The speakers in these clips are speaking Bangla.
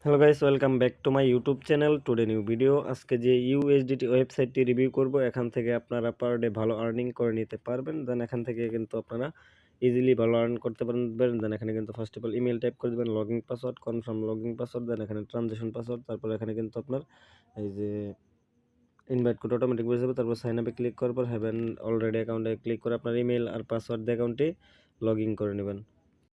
Hello guys, welcome back to my YouTube channel. Today new video. আজকে যে ইউএসডিটি ওয়েবসাইটটি রিভিউ করব, এখান থেকে আপনারা পার ডে ভালো আর্নিং করে নিতে পারবেন। দেন এখান থেকে কিন্তু আপনারা ইজিলি ভালো আর্ন করতে পারবেন। দেন এখানে কিন্তু first of all email type করে দেবেন, login password, confirm login password, then এখানে ট্রানজেকশন পাসওয়ার্ড। তারপর এখানে কিন্তু আপনার এই যে ইনভাইট কোড অটোমেটিক বেরিয়ে যাবে। তারপর সাইন আপে ক্লিক করার পর হ্যাভেন অলরেডি অ্যাকাউন্টে ক্লিক করে আপনার ইমেল আর পাসওয়ার্ড দিয়ে অ্যাকাউন্টে লগ ইন করে নেবেন।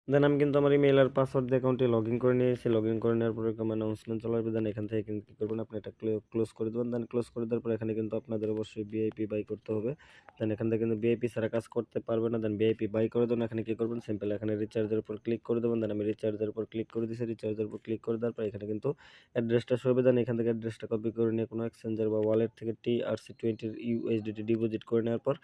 দেন আমি কিন্তু আমার ইমেল আর পাসওয়ার্ড দিয়ে অ্যাকাউন্টে লগ ইন করে নিয়েছি। লগ ইন করে নেওয়ার পরে অ্যানাউন্সমেন্ট চলে আসবে। দেন এখান থেকে কিন্তু কী করবেন, আপনি এটা ক্লোজ করে দেবেন। দেন ক্লোজ করে দেওয়ার পর এখানে কিন্তু আপনাদের অবশ্যই ভিআইপি বাই করতে হবে। দেন এখান থেকে কিন্তু ভিআইপি ছাড়া কাজ করতে পারবে না। দেন ভিআইপি বাই করে দেবেন। এখানে কী করবেন, সিম্পল এখানে রিচার্জের উপর ক্লিক করে দেবেন। দেন আমি রিচার্জের উপর ক্লিক করে দিয়েছি। রিচার্জের উপর ক্লিক করে দেওয়ার পর এখানে কিন্তু অ্যাড্রেসটা শো হবে। দেন এখান থেকে অ্যাড্রেসটা কপি করে নিয়ে কোনো এক্সচেঞ্জার বা ওয়ালেট থেকে TRC20 ইউএসডিটি ডিপোজিট করে নেওয়ার পর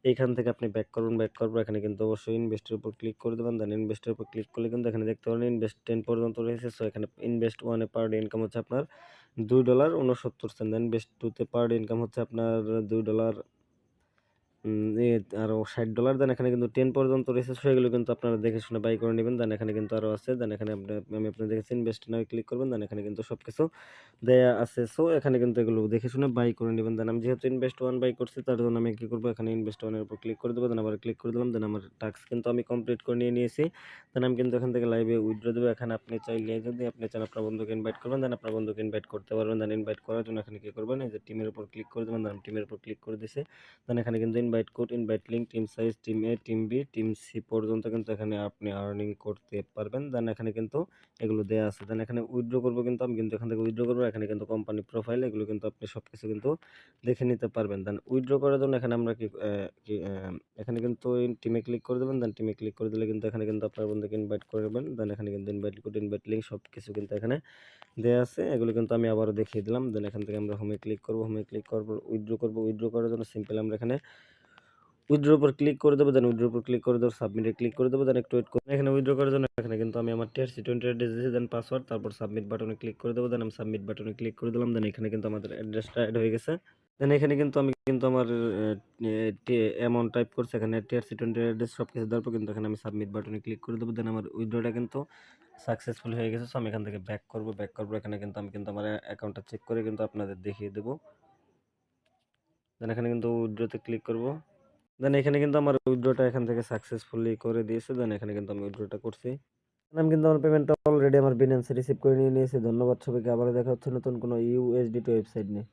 এইখান থেকে আপনি ব্যাক করবেন। ব্যাক করার পর এখানে কিন্তু অবশ্যই ইনভেস্টের উপর ক্লিক করে দেবেন। দেন ইনভেস্টের উপর ক্লিক করলে কিন্তু এখানে দেখতে পারেন ইনভেস্ট 10 পর্যন্ত রয়েছে। সো এখানে ইনভেস্ট 1 এ পার ডে ইনকাম হচ্ছে আপনার $2.69। দেন ইনভেস্ট 2 তে পার ডে ইনকাম হচ্ছে আপনার $2 আরও $60। দেন এখানে কিন্তু 10 পর্যন্ত রয়েছে। সো এগুলো কিন্তু আপনারা দেখে শুনে বাই করে নেবেন। দেন এখানে কিন্তু আরও আছে। দেন এখানে আমি আপনাদের দেখেছি ইনভেস্ট নাও ক্লিক করবেন। দেন এখানে কিন্তু সবকিছু দেয়া আছে। সো এখানে কিন্তু এগুলো দেখে শুনে বাই করে নেবেন। দেন আমি যেহেতু ইনভেস্ট 1 বাই করছি, তার জন্য আমি কি করব, এখানে ইনভেস্ট 1 এর উপর ক্লিক করে দেবো। দেন আবার ক্লিক করে দিলাম। দেন আমার টাস্ক কিন্তু আমি কমপ্লিট করে নিয়েছি। দেন আমি কিন্তু এখান থেকে লাইভে উইথড্র দেবো। এখানে আপনি চাইলে যদি আপনি চান আপনার বন্ধুকে ইনভাইট করবেন, দেন আপনার বন্ধুকে ইনভাইট করতে পারবেন। দেন ইনভাইট করার জন্য এখানে কি করবেন, এই যে টিমের উপর ক্লিক করে দেবেন। দেন টিমের উপর ক্লিক করে দিয়েছি। দেন এখানে কিন্তু invite code, invite link, team size, team A, team B, team C পর্যন্ত কিন্তু এখানে আপনি আর্নিং করতে পারবেন। দেন এখানে কিন্তু এগুলো দেয়া আছে। দেন এখানে উইথড্র করবো, কিন্তু আমি কিন্তু এখান থেকে উইথড্র করবো। এখানে কিন্তু কোম্পানি প্রোফাইল, এগুলো কিন্তু আপনি সবকিছু কিন্তু দেখে নিতে পারবেন। দেন উইথড্র করার জন্য এখানে আমরা এখানে কিন্তু টিমে ক্লিক করে দেবেন। দেন টিমে ক্লিক করে দিলে কিন্তু এখানে কিন্তু আপনার বন্ধুকে ইনভাইট করবেন। দেন এখানে কিন্তু ইনভাইট কোড, ইনভাইট লিঙ্ক সবকিছু কিন্তু এখানে দেয়া আছে। এগুলো কিন্তু আমি আবারও দেখিয়ে দিলাম। দেন এখান থেকে আমরা হোমে ক্লিক করবো। হোমে ক্লিক করার পর উইথড্র করবো। উইথড্র করার জন্য সিম্পল আমরা এখানে উইথড্রোর উপর ক্লিক করে দেবো। দেন উইথড্রোর উপর ক্লিক করে দেবো, সাবমিটে ক্লিক করে দেবো। দেন একটু ওয়েট করুন। এখানে উইথড্র করার জন্য এখানে কিন্তু আমি আমার TRC20 অ্যাড্রেস দিয়েছি। দেন পাসওয়ার্ড, তারপর সাবমিট বাটনে ক্লিক করে দেবো। দেন আমি সাবমিট বাটনে ক্লিক করে দিলাম। দেন এখানে কিন্তু আমাদের অ্যাড্রেসটা অ্যাড হয়ে গেছে। দেন এখানে কিন্তু আমি কিন্তু আমার অ্যামাউন্ট টাইপ করছি। এখানে TRC20 অ্যাড্রেস সব কিছু দেওয়ার পর কিন্তু এখানে আমি সাবমিট বাটনে ক্লিক করে দেবো। দেন আমার উইথড্রটা কিন্তু সাকসেসফুল হয়ে গেছে। সো আমি এখান থেকে ব্যাক করবো। ব্যাক করবো এখানে কিন্তু আমি কিন্তু আমার অ্যাকাউন্টটা চেক করে কিন্তু আপনাদের দেখিয়ে দেবো। দেন এখানে কিন্তু উইথড্রতে ক্লিক করবো। দেন এখানে কিন্তু আমার উইথড্রটা এখান থেকে সাকসেসফুলি করে দিয়েছে। দেন এখানে কিন্তু আমি উইথড্রটা করছি। আমি কিন্তু আমার পেমেন্টটা অলরেডি আমার বিনান্সে রিসিভ করে নিয়েছি। ধন্যবাদ সবাইকে। আবার দেখা হচ্ছে নতুন কোনো ইউএসডিটি ওয়েবসাইট নিয়ে।